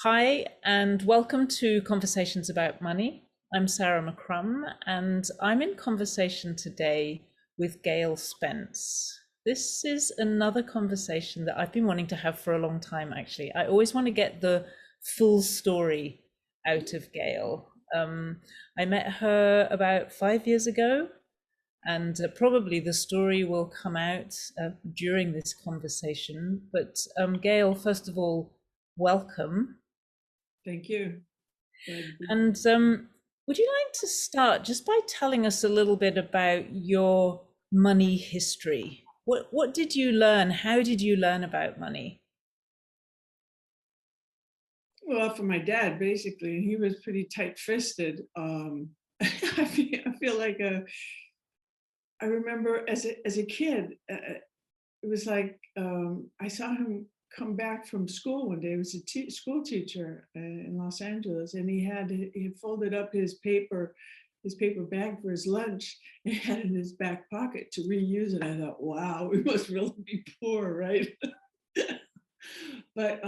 Hi, and welcome to Conversations About Money. I'm Sarah McCrum, and I'm in conversation today with Gail Spence. This is another conversation that I've been wanting to have for a long time, actually. I always want to get the full story out of Gail. I met her about 5 years ago, and probably the story will come out during this conversation. But Gail, first of all, welcome. Thank you. Glad to be here. And would you like to start just by telling us a little bit about your money history? What did you learn? How did you learn about money? Well, for my dad, basically, he was pretty tight-fisted. I feel like I remember as a kid, it was like I saw him come back from school one day. He was a school teacher in Los Angeles, and he had folded up his paper bag for his lunch and had it in his back pocket to reuse it. I thought, wow, we must really be poor, right? But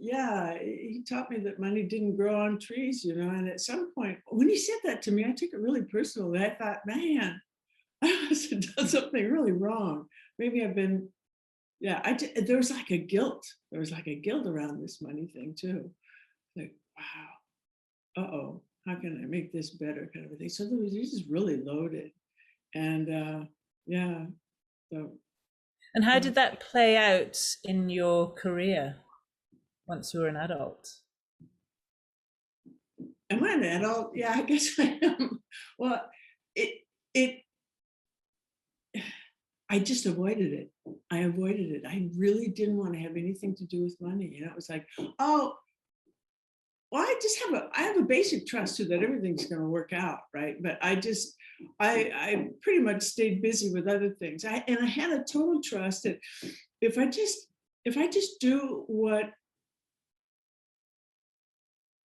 yeah, he taught me that money didn't grow on trees, and at some point when he said that to me, I took it really personally. I thought, man, I must have done something really wrong. Maybe I've been, yeah, there was like a guilt. There was like a guilt around this money thing too. Like, wow, uh-oh, how can I make this better, kind of a thing. So this is really loaded. And yeah, so And how yeah. did that play out in your career once you were an adult? Am I an adult? Yeah, I guess I am. Well, it it I just avoided it. I avoided it. I really didn't want to have anything to do with money. It was like, oh, well, I have a basic trust too that everything's going to work out, right? But I pretty much stayed busy with other things. I had a total trust that if I just if I just do what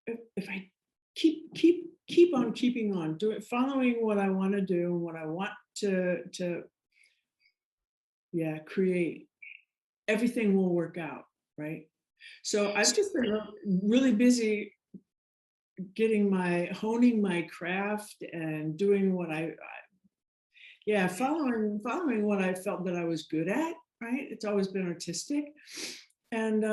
if I keep on keeping on, do it, following what I want to do, what I want to yeah, create, everything will work out, right? So I've just been really busy honing my craft and doing yeah, following what I felt that I was good at, right? It's always been artistic. And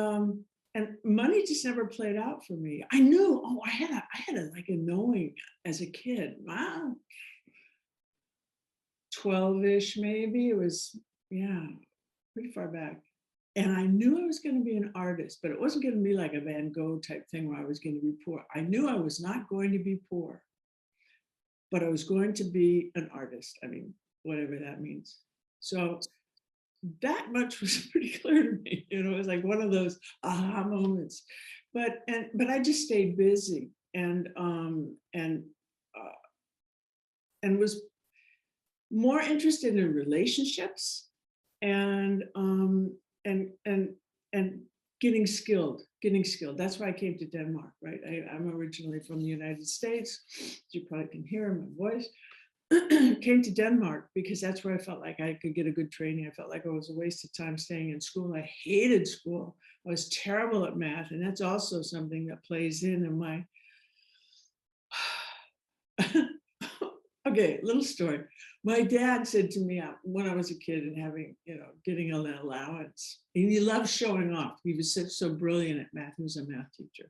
money just never played out for me. I knew, oh, I had like a knowing as a kid. Wow, 12-ish maybe. It was, yeah, pretty far back. And I knew I was going to be an artist, but it wasn't going to be like a Van Gogh type thing where I was going to be poor. I knew I was not going to be poor, but I was going to be an artist. I mean, whatever that means. So that much was pretty clear to me. It was like one of those aha moments. But I just stayed busy uh, and was more interested in relationships and and and getting skilled. That's why I came to Denmark, right? I'm originally from the United States. You probably can hear my voice. Came to Denmark because that's where I felt like I could get a good training. I felt like it was a waste of time staying in school. I hated school. I was terrible at math, and that's also something that plays in my okay, little story. My dad said to me when I was a kid and getting an allowance, and he loved showing off. He was so brilliant at math. He was a math teacher.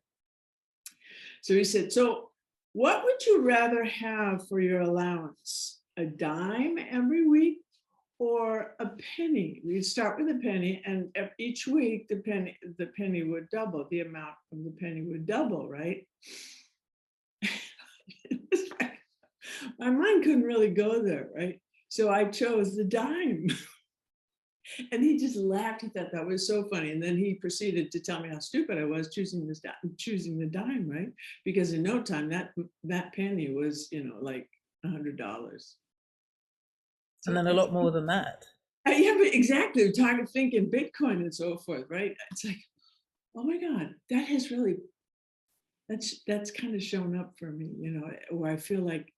So he said, so what would you rather have for your allowance? A dime every week or a penny? We'd start with a penny, and each week the penny would double. The amount of the penny would double, right? My mind couldn't really go there, right? So I chose the dime. And he just laughed. He thought that was so funny. And then he proceeded to tell me how stupid I was choosing the dime, right? Because in no time that penny was, like $100. And So then a lot more than that. yeah, but exactly. Talking, thinking Bitcoin and so forth, right? It's like, oh my God, that's kind of shown up for me, where I feel like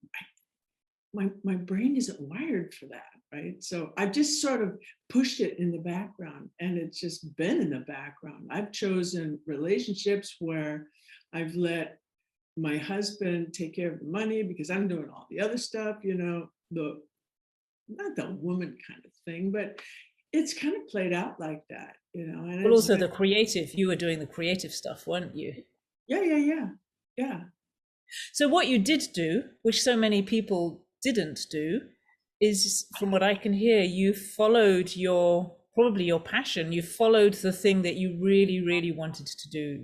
my brain isn't wired for that, right? So I just sort of pushed it in the background, and it's just been in the background. I've chosen relationships where I've let my husband take care of the money because I'm doing all the other stuff, the not the woman kind of thing, but it's kind of played out like that, and Well, it's also been, the creative, you were doing the creative stuff, weren't you? yeah, yeah, yeah, yeah, So what you did do, which so many people didn't do, is from what I can hear, you followed probably your passion. You followed the thing that you really, really wanted to do.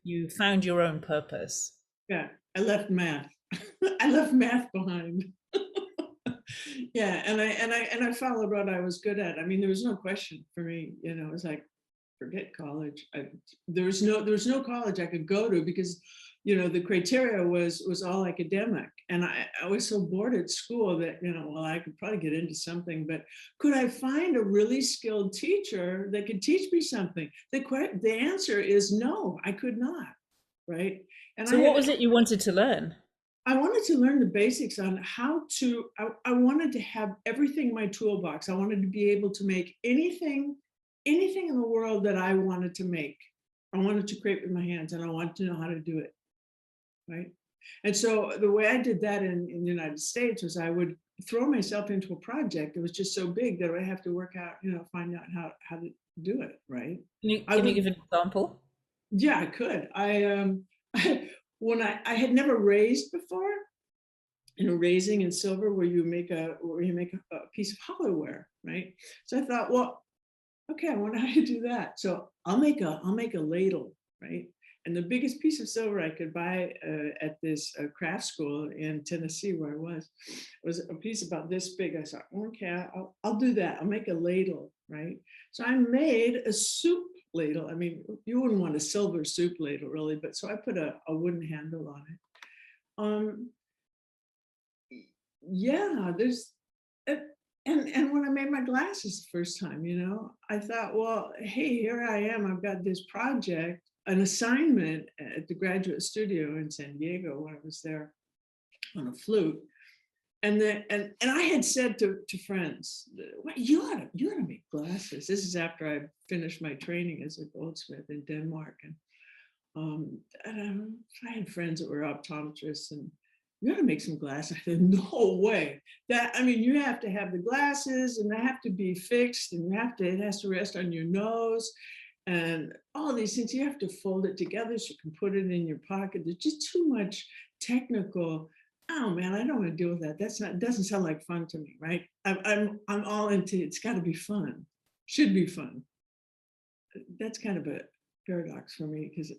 You found your own purpose. yeah. I left math. I left math behind. Yeah, and I followed what I was good at. I mean, there was no question for me. It was like, forget college. There was no college I could go to because, the criteria was all academic, and I was so bored at school that, well, I could probably get into something, but could I find a really skilled teacher that could teach me something? The answer is no, I could not. Right, and So what was it you wanted to learn? I wanted to learn the basics on how to, I wanted to have everything in my toolbox. I wanted to be able to make anything in the world that I wanted to make. I wanted to create with my hands, and I wanted to know how to do it. Right. And so the way I did that in the United States was I would throw myself into a project that was just so big that I have to work out, find out how to do it. Right. I Can you would, give an example? yeah, I could. When I had never raised before, raising in silver where you make a piece of hollowware, right? So I thought, well, okay, I wonder how to do that. So I'll make a ladle, right? And the biggest piece of silver I could buy at this craft school in Tennessee, where I was a piece about this big. I thought, okay, I'll do that. I'll make a ladle, right? So I made a soup ladle. I mean, you wouldn't want a silver soup ladle, really, but so I put a wooden handle on it. Um, yeah, there's uh, and when I made my glasses the first time, I thought, well, hey, here I am. I've got this project, an assignment at the graduate studio in San Diego when I was there on a flute. And I had said to friends, well, you ought to make glasses. This is after I finished my training as a goldsmith in Denmark. And I had friends that were optometrists, and you got to make some glasses. I said, no way. I mean, you have to have the glasses, and they have to be fixed, and it has to rest on your nose, and all these things. You have to fold it together so you can put it in your pocket. There's just too much technical. Oh man, I don't want to deal with that. It doesn't sound like fun to me, right? I'm all into it's got to be fun, should be fun. That's kind of a paradox for me because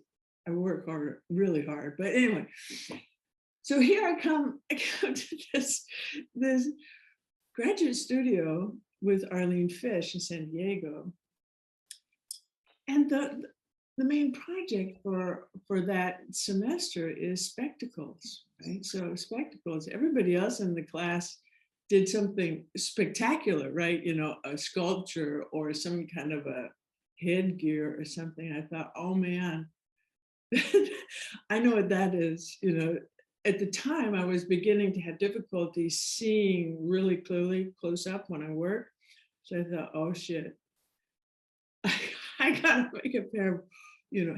I work hard, really hard. But anyway, so here I come to this graduate studio with Arlene Fish in San Diego. And the main project for that semester is spectacles, right? So spectacles, everybody else in the class did something spectacular, right? A sculpture or some kind of a headgear or something. I thought, oh man, I know what that is. At the time, I was beginning to have difficulty seeing really clearly close up when I work. So I thought, oh shit, I gotta make a pair of,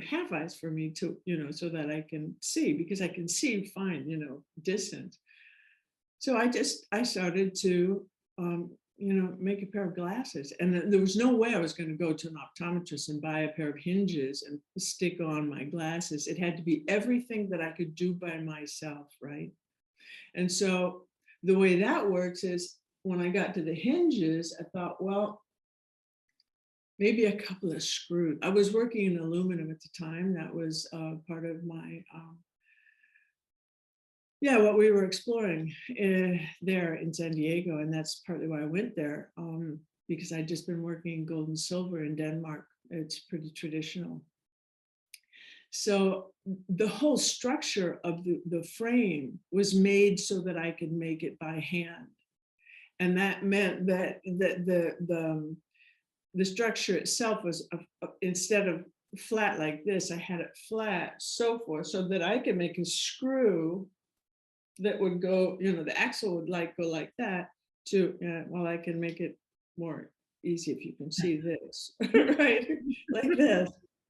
half eyes for me to, so that I can see, because I can see fine, distant. So I started to, make a pair of glasses. And there was no way I was going to go to an optometrist and buy a pair of hinges and stick on my glasses. It had to be everything that I could do by myself, right? And so the way that works is when I got to the hinges, I thought, well, maybe a couple of screws. I was working in aluminum at the time. That was part of my what we were exploring there in San Diego. And that's partly why I went there, because I'd just been working in gold and silver in Denmark. It's pretty traditional. So the whole structure of the frame was made so that I could make it by hand. And that meant that the structure itself was, instead of flat like this, I had it flat, so forth, so that I could make a screw that would go, the axle would go like that to, well, I can make it more easy if you can see this, right? Like this,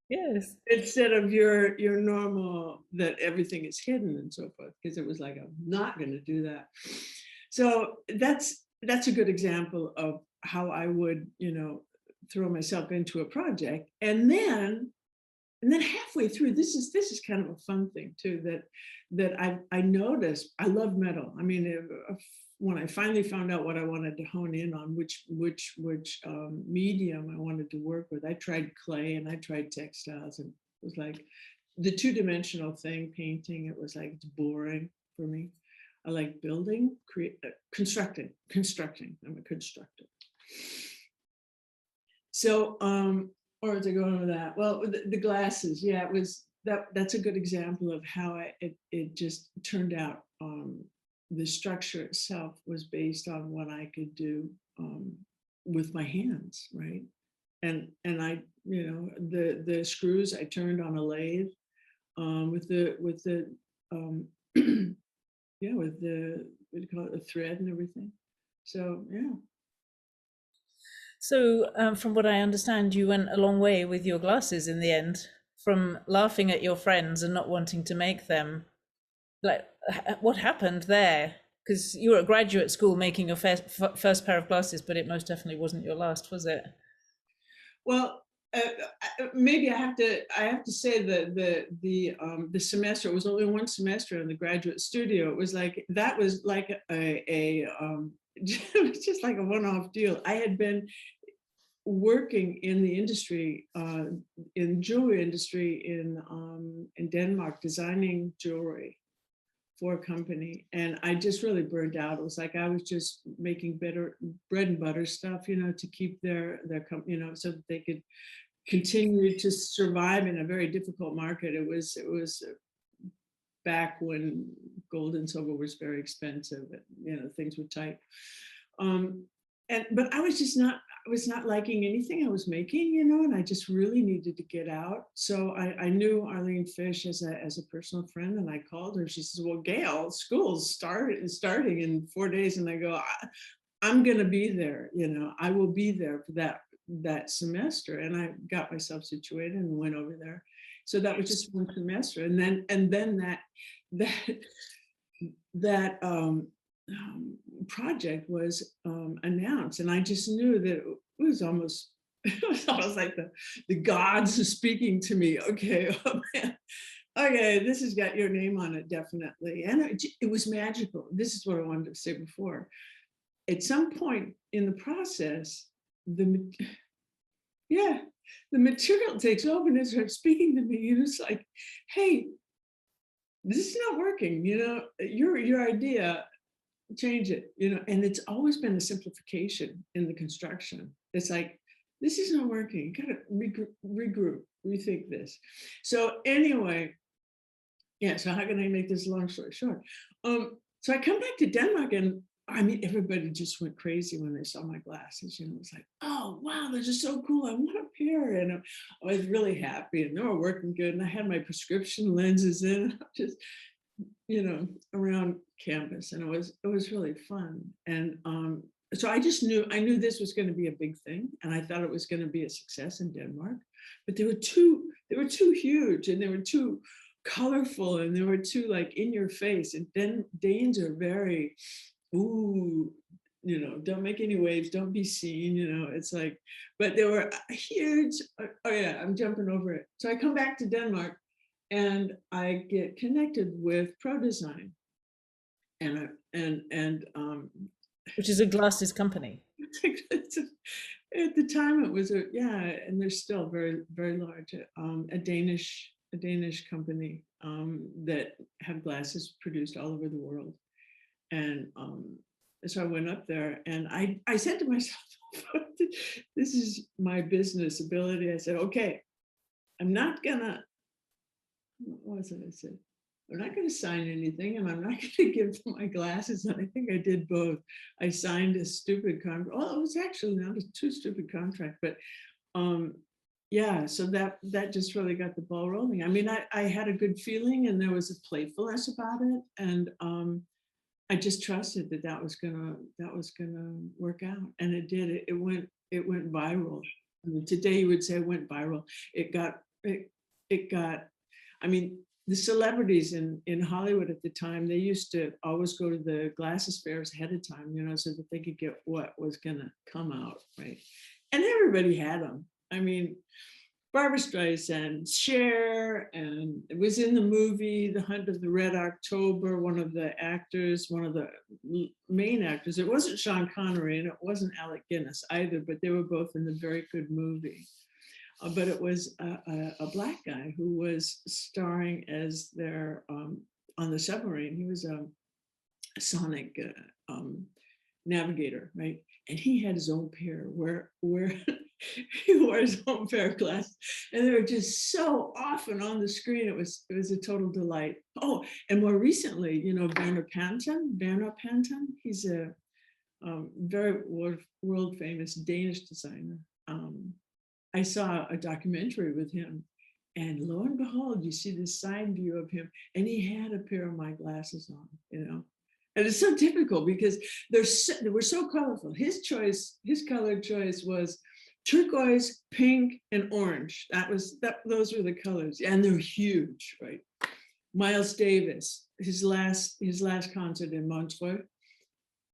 Yes. instead of your normal that everything is hidden and so forth, because it was like, I'm not going to do that. So that's a good example of how I would, throw myself into a project. And then halfway through, this is kind of a fun thing too, that I noticed. I love metal. I mean, when I finally found out what I wanted to hone in on, which medium I wanted to work with, I tried clay and I tried textiles, and it was like the two-dimensional thing, painting. It was like, it's boring for me. I like building, constructing. I'm a constructor. So, or to go into that, well, the glasses, yeah, it was that's a good example of how it just turned out. The structure itself was based on what I could do with my hands, right? And I, the screws I turned on a lathe with the yeah, with the, what do you call it, the thread and everything. So yeah. So, from what I understand, you went a long way with your glasses in the end, from laughing at your friends and not wanting to make them. Like, what happened there? Because you were at graduate school making your first pair of glasses, but it most definitely wasn't your last, was it? Well, maybe I have to say that the semester, it was only one semester in the graduate studio. It was like, that was like it was just like a one-off deal. I had been working in the industry, in jewelry industry in Denmark, designing jewelry for a company, and I just really burned out. It was like I was just making better bread and butter stuff, to keep their so that they could continue to survive in a very difficult market. It was back when gold and silver was very expensive, and things were tight. But I was not liking anything I was making, and I just really needed to get out. So I knew Arlene Fish as a personal friend, and I called her. She says, well, Gail, school's starting in 4 days. And I go, I'm going to be there. I will be there for that semester. And I got myself situated and went over there. So that was just one semester. And then that project was announced, and I just knew that it was almost like the gods are speaking to me. Okay, oh man, okay, this has got your name on it, definitely. And it was magical. This is what I wanted to say before. At some point in the process, the material takes over and it starts speaking to me. And it's like, hey, this is not working. Your idea, change it. And it's always been a simplification in the construction. It's like, this is not working. You gotta regroup, rethink this. So anyway, yeah, so how can I make this long story short? So I come back to Denmark, and I mean, everybody just went crazy when they saw my glasses. It was like, oh, wow, they're just so cool. I want a pair. And I was really happy, and they were working good. And I had my prescription lenses in, just, around campus. And it was really fun. And so I knew this was going to be a big thing. And I thought it was going to be a success in Denmark. But they were too huge, and they were too colorful, and they were too like in your face. And then Danes are very, ooh, don't make any waves, don't be seen, it's like, but they were huge. Oh yeah, I'm jumping over it. So I come back to Denmark, and I get connected with ProDesign, and Which is a glasses company. At the time it was and they're still very, very large. A Danish company that have glasses produced all over the world. And so I went up there, and I said to myself, this is my business ability. I said, okay, I'm not gonna, what was it I said? I'm not going to sign anything, and I'm not going to give them my glasses. And I think I did both. I signed a stupid contract. Well, it was actually not a too stupid contract, but yeah, so that just really got the ball rolling. I mean, I had a good feeling, and there was a playfulness about it. And I just trusted that that was gonna work out, and it did. It went viral. I mean, today you would say it went viral. It got. I mean, the celebrities in Hollywood at the time, they used to always go to the glasses fairs ahead of time, you know, so that they could get what was gonna come out, right? And everybody had them. I mean, Barbara Streisand, Cher, and it was in the movie The Hunt of the Red October. One of the actors, one of the main actors, it wasn't Sean Connery and it wasn't Alec Guinness either, but they were both in the very good movie. But it was a black guy who was starring as their on the submarine. He was a sonic navigator, right? And he had his own pair where he wore his own pair of glasses, and they were just so often on the screen. It was a total delight. Oh, and more recently, you know, Werner Panton. He's a very world famous Danish designer. I saw a documentary with him, and lo and behold, you see this side view of him, and he had a pair of my glasses on, you know. And it's so typical because they were so colorful. His color choice was turquoise, pink, and orange. Those were the colors, and they're huge, right? Miles Davis, his last concert in Montreux,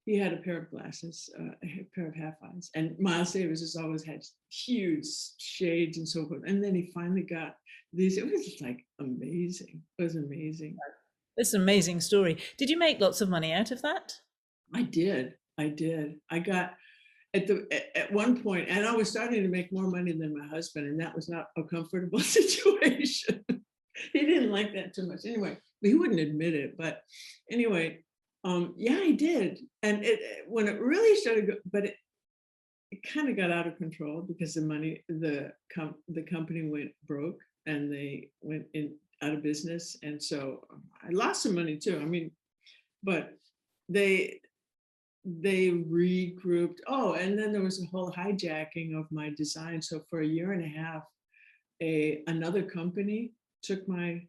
he had a pair of glasses, a pair of half eyes. And Miles Davis has always had huge shades and so forth. And then he finally got these. It was like amazing. It was amazing. It's an amazing story. Did you make lots of money out of that? I did. I got at one point, and I was starting to make more money than my husband, and that was not a comfortable situation. He didn't like that too much. Anyway, he wouldn't admit it. But anyway, yeah, I did. And when it really started, but it kind of got out of control because the company went broke and they went out of business. And so I lost some money too. I mean, but they regrouped. Oh, and then there was a whole hijacking of my design. So for a year and a half, another company took my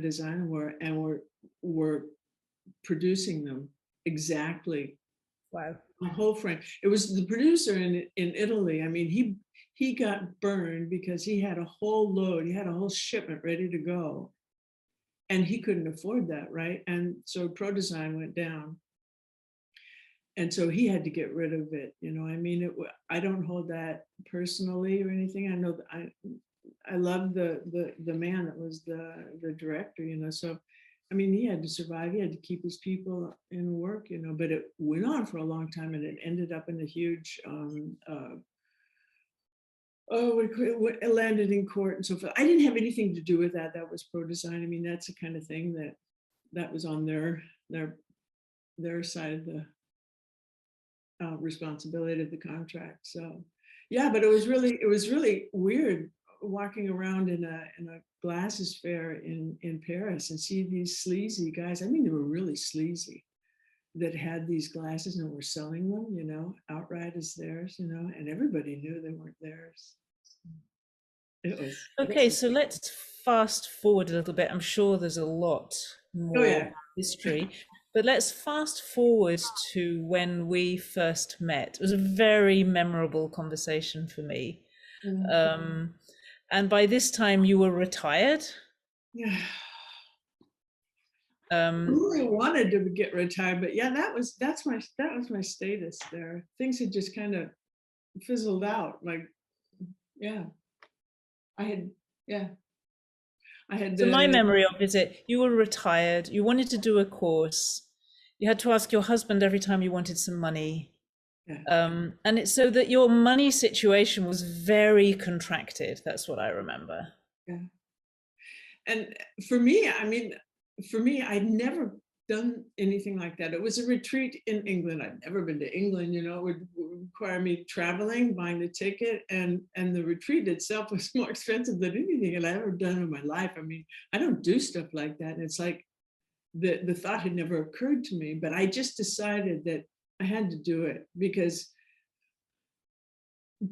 design and were producing them exactly. Wow. The whole frame. It was the producer in Italy. I mean, he got burned because he had a whole load. He had a whole shipment ready to go, and he couldn't afford that, right? And so Pro Design went down, and so he had to get rid of it. You know, I mean, I don't hold that personally or anything. I know that I love the man that was the director. You know, so I mean, he had to survive. He had to keep his people in work, you know, but it went on for a long time, and it ended up in a huge, it landed in court and so forth. I didn't have anything to do with that. That was Pro Design. I mean, that's the kind of thing that was on their side of the responsibility of the contract. So, yeah, but it was really weird walking around in a glasses fair in Paris and see these sleazy guys. I mean, they were really sleazy, that had these glasses and were selling them, you know, outright as theirs, you know, and everybody knew they weren't theirs. It was okay. So let's fast forward a little bit. I'm sure there's a lot more history, but let's fast forward to when we first met. It was a very memorable conversation for me. And by this time you were retired. Yeah. I really wanted to get retired, but yeah, that was my status there. Things had just kind of fizzled out. Like, yeah, I had. So my memory of it, you were retired. You wanted to do a course. You had to ask your husband every time you wanted some money. Yeah. And it's so that your money situation was very contracted. That's what I remember. Yeah. And for me, I'd never done anything like that. It was a retreat in England. I'd never been to England, you know. It would require me traveling, buying the ticket, and the retreat itself was more expensive than anything I'd ever done in my life. I mean, I don't do stuff like that. And it's like the thought had never occurred to me, but I just decided that I had to do it because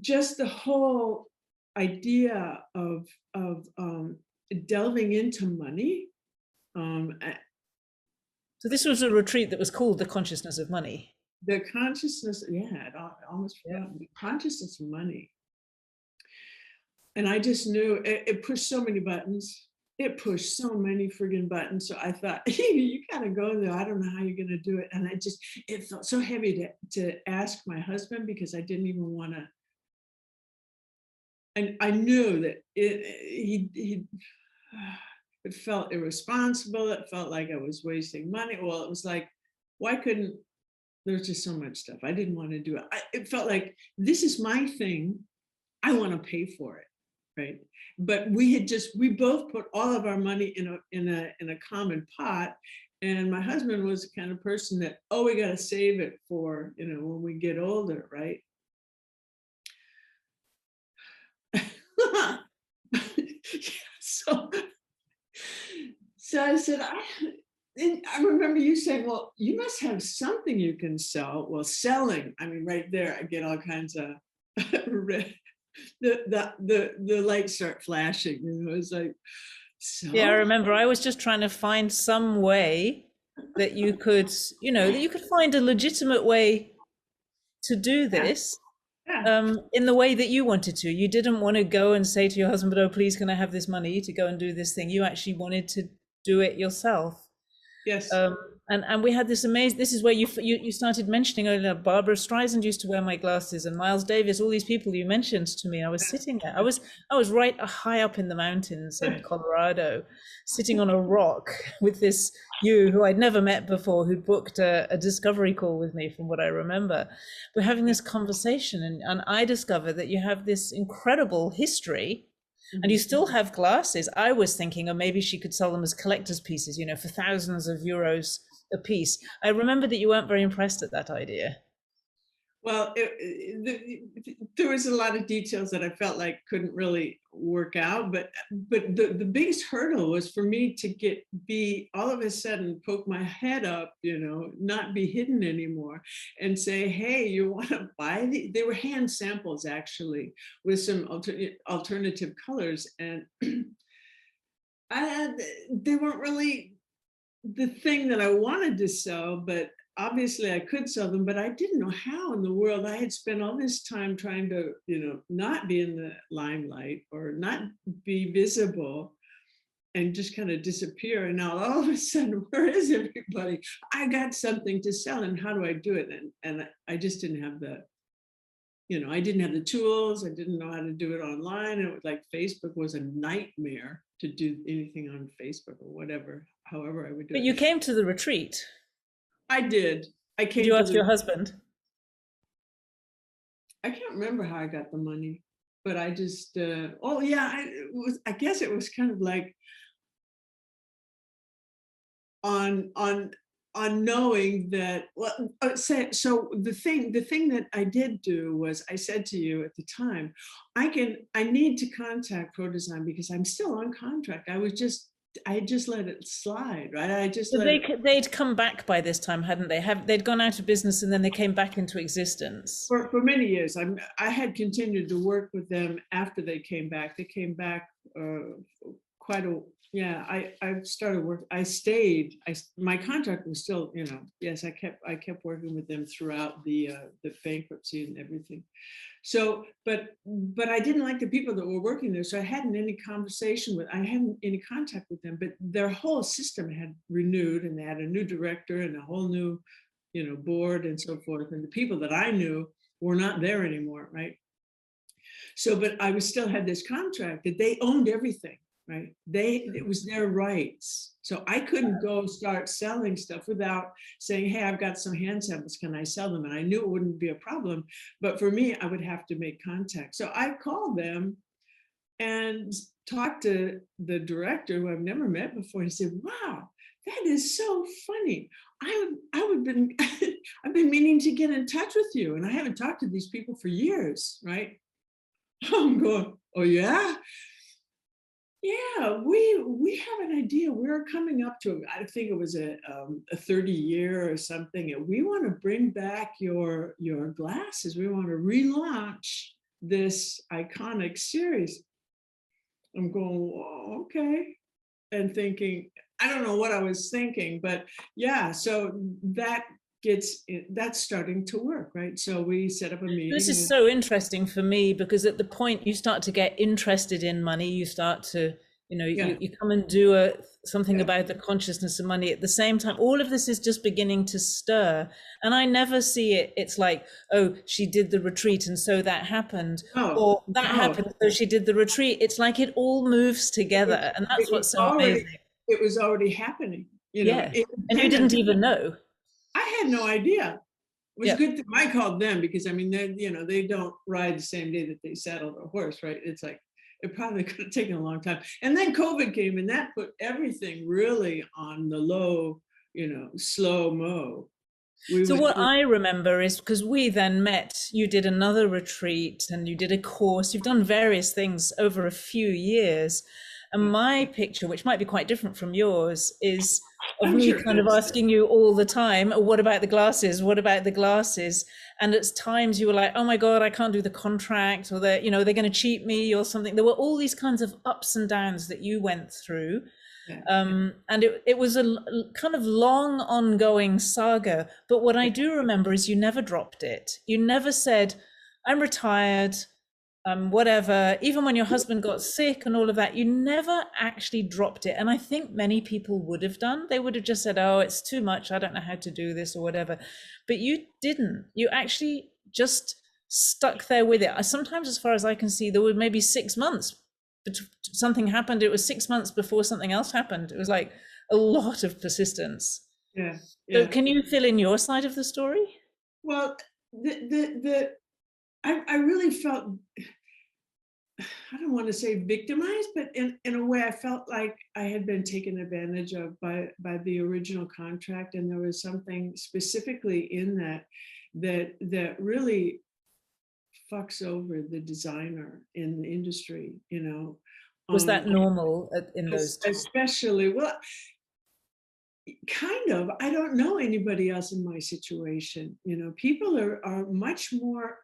just the whole idea of delving into money, So this was a retreat that was called The Consciousness of Money. The consciousness, yeah, almost forgot. The consciousness of money. And I just knew it pushed so many buttons. It pushed so many friggin' buttons. So I thought, you gotta go there. I don't know how you're gonna do it. And it felt so heavy to ask my husband, because I didn't even wanna. And I knew that it felt irresponsible. It felt like I was wasting money. Well, it was like, why couldn't, there's just so much stuff. I didn't want to do it. It felt like, this is my thing. I want to pay for it. Right. But we both put all of our money in a common pot. And my husband was the kind of person that, oh, we got to save it for, when we get older. Right. So I said, I remember you saying, well, you must have something you can sell. Well, selling, I mean, right there, I get all kinds of the lights start flashing. It's like, so? Yeah, I remember I was just trying to find some way that you could, that you could find a legitimate way to do this. Yeah. In the way that you wanted to. You didn't want to go and say to your husband, oh, please, can I have this money to go and do this thing? You actually wanted to do it yourself. Yes. And we had this amazing, this is where you started mentioning earlier, Barbara Streisand used to wear my glasses, and Miles Davis, all these people you mentioned to me. I was sitting there. I was right high up in the mountains in Colorado, sitting on a rock with this you who I'd never met before, who'd booked a discovery call with me, from what I remember. We're having this conversation, and I discovered that you have this incredible history. And you still have glasses. I was thinking, oh, maybe she could sell them as collector's pieces, for thousands of euros a piece. I remember that you weren't very impressed at that idea. Well, there was a lot of details that I felt like couldn't really work out, but the biggest hurdle was for me to be all of a sudden poke my head up, not be hidden anymore, and say, hey, you want to buy they were hand samples, actually, with some alternative colors, and they weren't really the thing that I wanted to sell, but obviously I could sell them, but I didn't know how in the world. I had spent all this time trying to, not be in the limelight or not be visible and just kind of disappear. And now all of a sudden, where is everybody? I got something to sell, and how do I do it? And I just didn't have I didn't have the tools. I didn't know how to do it online. And it was like, Facebook was a nightmare to do anything on Facebook or whatever, however I would do it. But you came to the retreat. I did. I came. Did you ask your husband? I can't remember how I got the money, but I just, I guess it was kind of like on knowing that, so the thing that I did do was, I said to you at the time, I need to contact ProDesign because I'm still on contract. I just let it slide, right? They'd come back by this time, hadn't they? They'd gone out of business and then they came back into existence. For many years. I had continued to work with them after they came back. They came back I started work. I stayed. My contract was still, yes, I kept working with them throughout the bankruptcy and everything. So, but I didn't like the people that were working there. So I hadn't any contact with them, but their whole system had renewed, and they had a new director and a whole new, board and so forth. And the people that I knew were not there anymore. Right. So, but I still had this contract that they owned everything. Right. It was their rights. So I couldn't go start selling stuff without saying, hey, I've got some hand samples. Can I sell them? And I knew it wouldn't be a problem. But for me, I would have to make contact. So I called them and talked to the director, who I've never met before. He said, wow, that is so funny. I've been meaning to get in touch with you. And I haven't talked to these people for years. Right. I'm going, oh, yeah. Yeah, we have an idea. We're coming up to, I think it was a 30-year or something, and we want to bring back your glasses. We want to relaunch this iconic series. I'm going, oh, okay, and thinking, I don't know what I was thinking, but yeah, so that's starting to work, right? So we set up a This meeting is with, so interesting for me because at the point you start to get interested in money, you start to, yeah, you come and do something yeah. about the consciousness of money at the same time. All of this is just beginning to stir. And I never see it. It's like, oh, she did the retreat and so that happened, No, or that no, happened, so she did the retreat. It's like it all moves together. And it that's was what's so already, amazing. it was already happening, Yeah. And you didn't independent. even know. I had no idea. It was Yeah. good. I called them because I mean, they don't ride the same day that they saddle their horse, right? It's like, it probably could have taken a long time. And then COVID came and that put everything really on the low, slow mo. We So was, what I remember is because we then met, you did another retreat and you did a course, you've done various things over a few years. And my picture, which might be quite different from yours, is of I'm me sure it kind of is. asking you all the time, "Oh, what about the glasses? What about the glasses?" And at times you were like, "Oh my God, I can't do the contract," or they're going to cheat me or something. There were all these kinds of ups and downs that you went through. Yeah. And it was a kind of long ongoing saga. But what I do remember is you never dropped it. You never said, I'm retired, whatever. Even when your husband got sick and all of that, you never actually dropped it. And I think many people would have done. They would have just said, oh, it's too much. I don't know how to do this or whatever. But you didn't. You actually just stuck there with it. Sometimes, as far as I can see, there were maybe 6 months something happened. It was 6 months before something else happened. It was like a lot of persistence. Yeah. So Yeah. can you fill in your side of the story? Well, I really felt, I don't want to say victimized, but in a way I felt like I had been taken advantage of by the original contract. And there was something specifically in that really fucks over the designer in the industry, Was that normal in those times? especially, well, kind of. I don't know anybody else in my situation. People are much more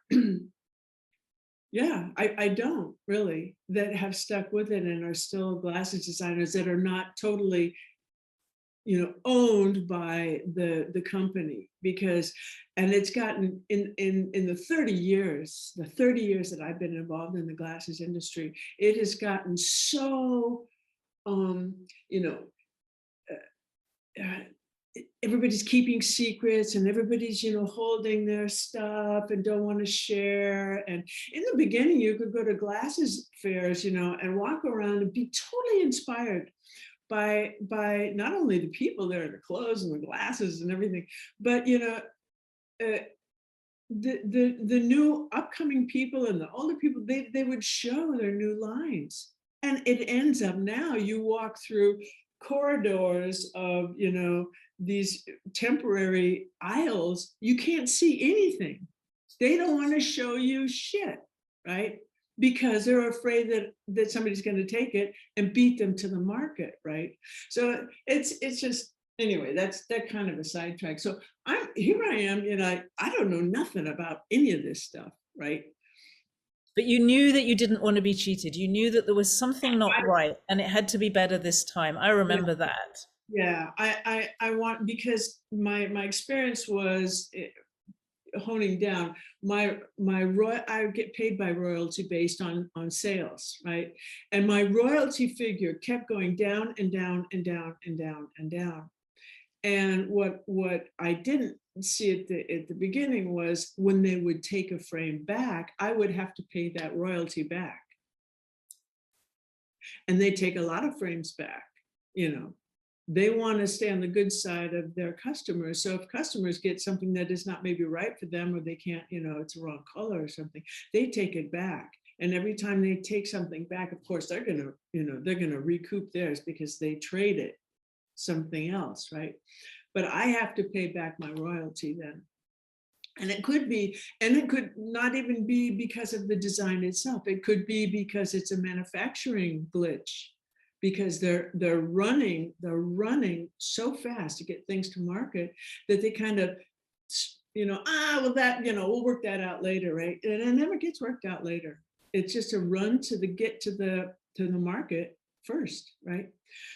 yeah, I don't really, that have stuck with it and are still glasses designers that are not totally, owned by the company. Because, and it's gotten in the 30 years that I've been involved in the glasses industry, it has gotten so um you know uh, everybody's keeping secrets and everybody's holding their stuff and don't want to share. And in the beginning you could go to glasses fairs and walk around and be totally inspired by not only the people there, the clothes and the glasses and everything, but uh, the new upcoming people and the older people, they would show their new lines. And it ends up now you walk through corridors of these temporary aisles, you can't see anything. They don't want to show you shit, right? Because they're afraid that somebody's going to take it and beat them to the market, right? So it's just, anyway, that kind of a sidetrack. So here I am, I don't know nothing about any of this stuff, right? But you knew that you didn't want to be cheated. You knew that there was something not right and it had to be better this time. I Yeah, remember that. yeah. I want, because my experience was honing down I get paid by royalty based on sales, right? And my royalty figure kept going down and down and down and down and down. And what I didn't see at the beginning was when they would take a frame back, I would have to pay that royalty back. And they take a lot of frames back, they want to stay on the good side of their customers. So if customers get something that is not maybe right for them, or they can't, it's a wrong color or something, they take it back. And every time they take something back, of course, they're going to recoup theirs because they trade it something else, right? But I have to pay back my royalty then. And it could not even be because of the design itself. It could be because it's a manufacturing glitch, because they're running so fast to get things to market that they kind of, well, that, we'll work that out later, right? And it never gets worked out later. It's just a run to get to the market first, right?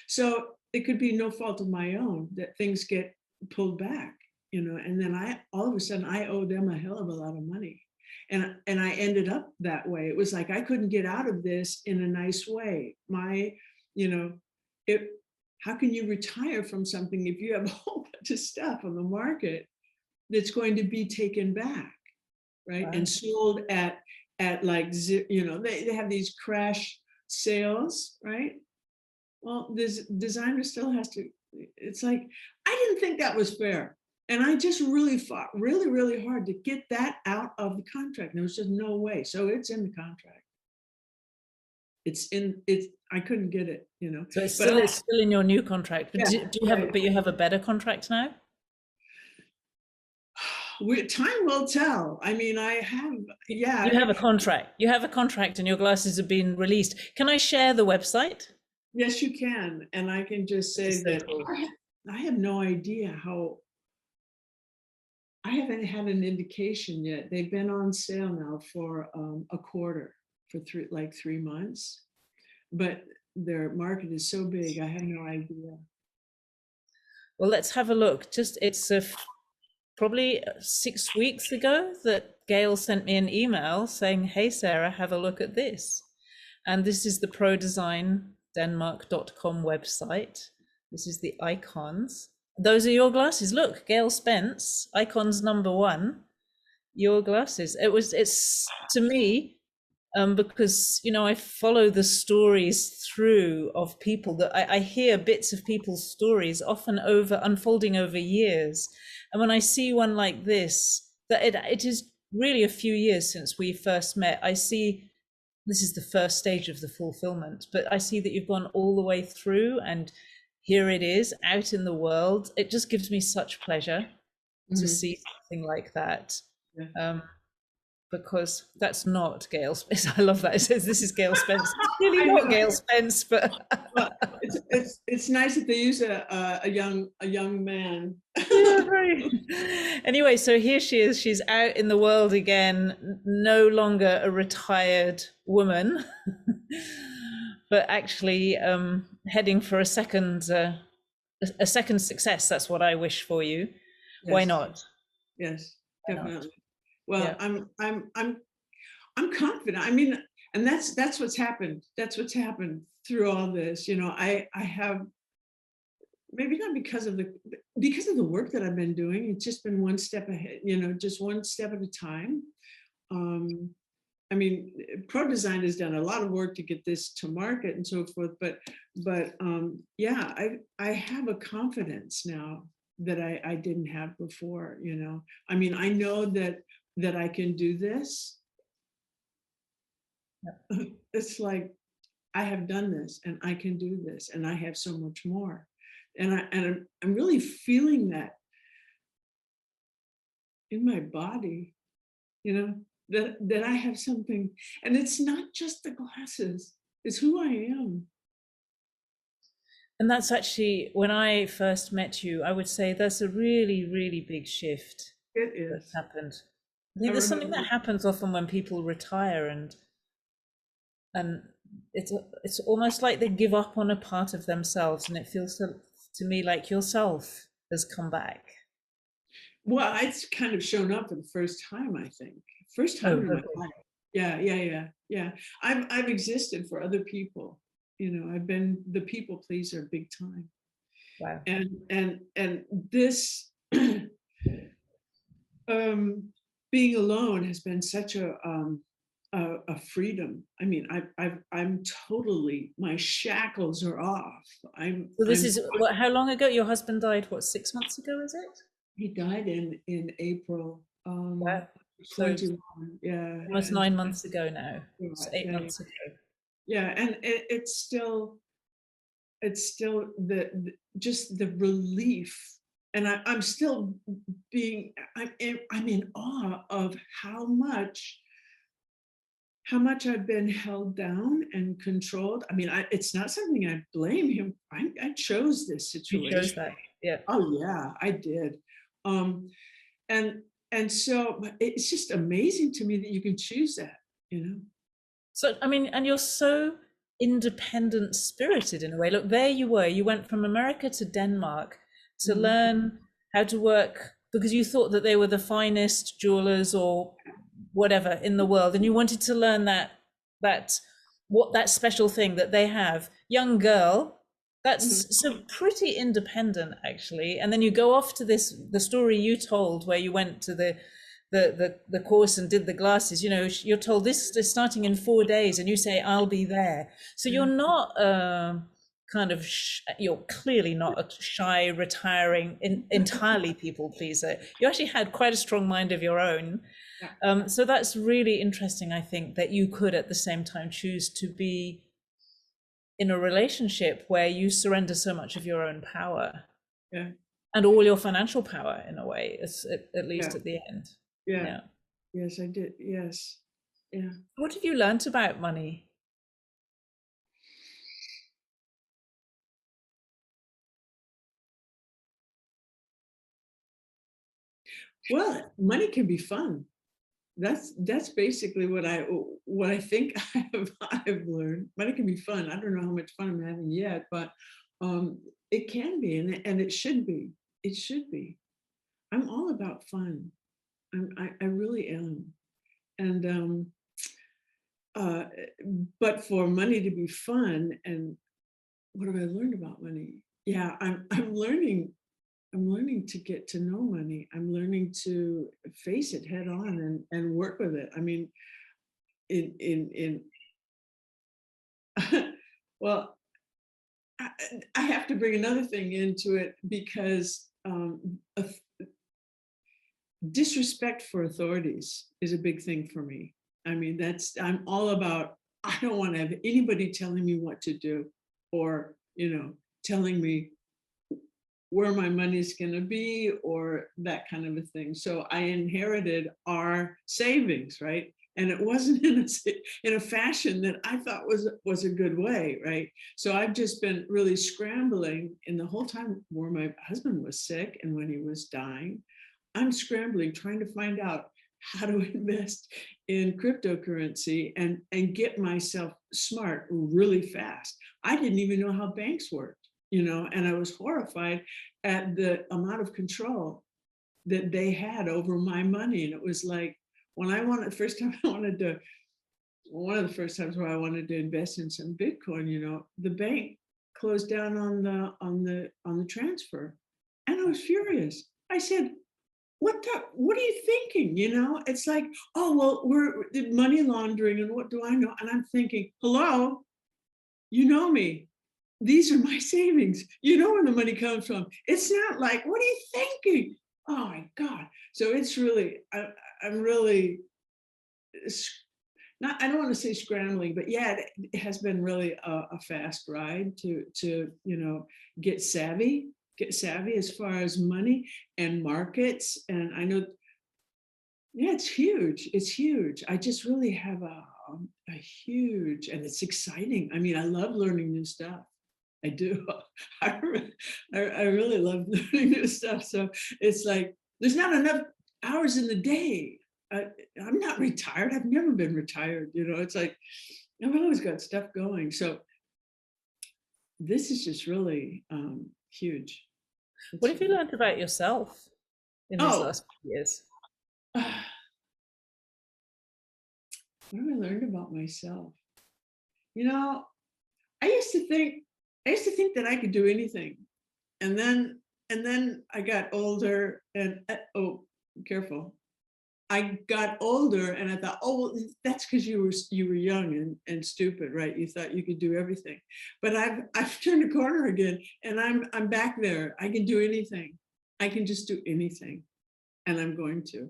So it could be no fault of my own that things get pulled back, and then all of a sudden I owe them a hell of a lot of money. And I ended up that way. It was like I couldn't get out of this in a nice way. You know, it how can you retire from something if you have a whole bunch of stuff on the market that's going to be taken back, right? Wow. And sold at like, they have these crash sales, right? Well, this designer still has to, it's like, I didn't think that was fair. And I just really fought really, really hard to get that out of the contract. There was just no way. So it's in the contract. I couldn't get it, So it's but still in your new contract. But yeah, do you have, but you have a better contract now? time will tell. I mean, yeah. You have a contract. You have a contract and your glasses have been released. Can I share the website? Yes, you can. And I can just say So that cool. I have no idea how. I haven't had an indication yet. They've been on sale now for a quarter, for 3 months, but their market is so big, I have no idea. Well, let's have a look. It's probably 6 weeks ago that Gail sent me an email saying, "Hey, Sarah, have a look at this." And this is the prodesigndenmark.com website. This is the icons. Those are your glasses. Look, Gail Spence, icons #1, your glasses. It's to me, because, I follow the stories through of people that I hear bits of people's stories, often unfolding over years. And when I see one like this, that it is really a few years since we first met, I see this is the first stage of the fulfillment, but I see that you've gone all the way through, and here it is out in the world. It just gives me such pleasure to see something like that. Yeah. Because that's not Gail Spence. I love that. It says this is Gail Spence. It's really not Gail Spence, but well, it's nice that they use a young man. Yeah, right. Anyway, so here she is. She's out in the world again, no longer a retired woman, but actually heading for a second success. That's what I wish for you. Yes. Why not? Yes, Why definitely. not? Well, Yeah. I'm confident. I mean, and that's what's happened. That's what's happened through all this. I have, maybe not because of the work that I've been doing. It's just been one step ahead, just one step at a time. I mean, ProDesign has done a lot of work to get this to market and so forth, but yeah, I have a confidence now that I didn't have before. I mean, I know that I can do this. Yep. It's like, I have done this and I can do this and I have so much more. And I'm really feeling that in my body, that I have something, and it's not just the glasses, it's who I am. And that's actually, when I first met you, I would say that's a really, really big shift. It is. That's happened. I think there's something that happens often when people retire, and it's almost like they give up on a part of themselves, and it feels to me like yourself has come back. Well, it's kind of shown up for the first time, I think. First time in my life. Yeah. I've existed for other people. I've been the people pleaser big time. Wow. And this being alone has been such a freedom. I mean, I'm totally, my shackles are off. So this is what? How long ago? Your husband died? What, 6 months ago? Is it? He died in April. Wow. 21. Yeah. Almost 9 months ago now. It's 8 months ago. Yeah, and it's still just the relief, and I'm still I'm in awe of how much I've been held down and controlled. I mean, it's not something I blame him. I chose this situation. You chose that, yeah. Oh yeah, I did. And so it's just amazing to me that you can choose that, So, I mean, and you're so independent spirited in a way. Look, there you were, you went from America to Denmark to learn how to work because you thought that they were the finest jewelers or whatever in the world, and you wanted to learn that special thing that they have. Young girl, that's so pretty independent actually. And then you go off to the story you told where you went to the course and did the glasses. You know, you're told this is starting in 4 days, and you say I'll be there. So you're not you're clearly not a shy, retiring, entirely people pleaser. You actually had quite a strong mind of your own. So that's really interesting, I think, that you could at the same time choose to be in a relationship where you surrender so much of your own power and all your financial power in a way, at least at the end. Yeah. Yes, I did. Yes. Yeah. What have you learned about money? Well, money can be fun. That's basically what I think I've learned. Money can be fun. I don't know how much fun I'm having yet, but it can be, and it should be. It should be. I'm all about fun. I really am. And but for money to be fun, and what have I learned about money? Yeah, I'm learning to get to know money. I'm learning to face it head on and work with it. I mean, in well, I, I have to bring another thing into it because disrespect for authorities is a big thing for me. I mean, I'm all about, I don't want to have anybody telling me what to do or, telling me where my money's going to be or that kind of a thing. So I inherited our savings, right? And it wasn't in a fashion that I thought was a good way, right? So I've just been really scrambling in the whole time where my husband was sick and when he was dying. I'm scrambling, trying to find out how to invest in cryptocurrency and get myself smart really fast. I didn't even know how banks worked, and I was horrified at the amount of control that they had over my money. And it was like, one of the first times where I wanted to invest in some Bitcoin, the bank closed down on the transfer. And I was furious. I said, what are you thinking? It's like, oh, well, we're money laundering and what do I know? And I'm thinking, hello, you know me. These are my savings. You know where the money comes from. It's not like, what are you thinking? Oh my God. So it's really, I'm really not, I don't want to say scrambling, but yeah, it has been really a fast ride to get savvy as far as money and markets. And I know, yeah, it's huge. I just really have a huge, and it's exciting. I mean, I love learning new stuff. I do. I really love learning new stuff. So it's like, there's not enough hours in the day. I'm not retired. I've never been retired. It's like, I've always got stuff going. So this is just really huge. What have you learned about yourself in these last few years? What have I learned about myself? I used to think that I could do anything. And then I got older and oh, careful. I got older and I thought, oh, well, that's because you were young and stupid, right? You thought you could do everything. But I've turned a corner again and I'm back there. I can do anything. I can just do anything. And I'm going to.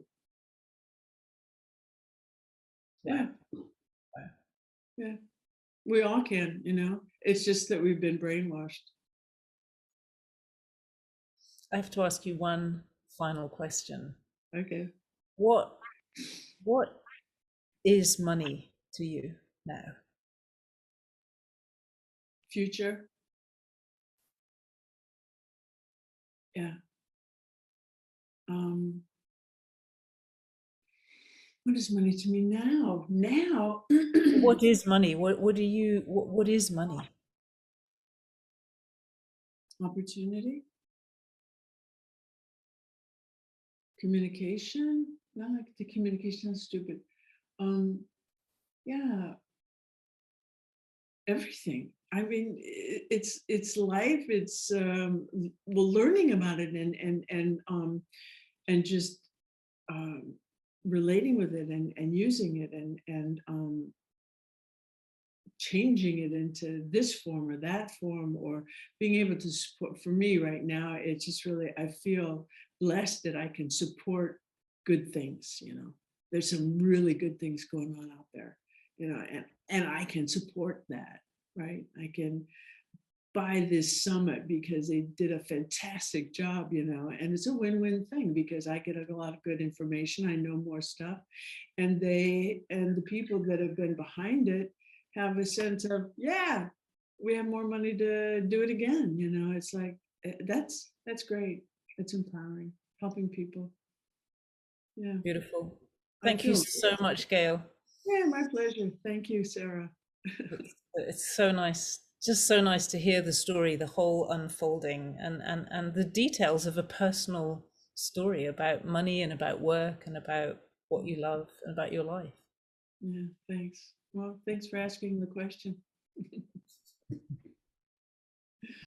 Yeah. Yeah. We all can, It's just that we've been brainwashed. I have to ask you one final question. Okay. What is money to you now? Future. Yeah. What is money to me now? Now, What is money? What do you what is money? opportunity, communication. Not like the communication is stupid. Um, yeah, everything. I mean, it's life. It's well, learning about it and just um, relating with it and using it and changing it into this form or that form or being able to support. For me right now, it's just really, I feel blessed that I can support good things. There's some really good things going on out there, and I can support that, right? I can buy this summit because they did a fantastic job, and it's a win-win thing because I get a lot of good information. I know more stuff, and the people that have been behind it have a sense of, yeah, we have more money to do it again. It's like that's great. It's empowering, helping people. Yeah, Beautiful. I Thank you feel. so much, Gail. Yeah, my pleasure. Thank you, Sarah. It's so nice, just so nice to hear the story, the whole unfolding, and the details of a personal story about money and about work and about what you love and about your life. Yeah, thanks. Well, thanks for asking the question.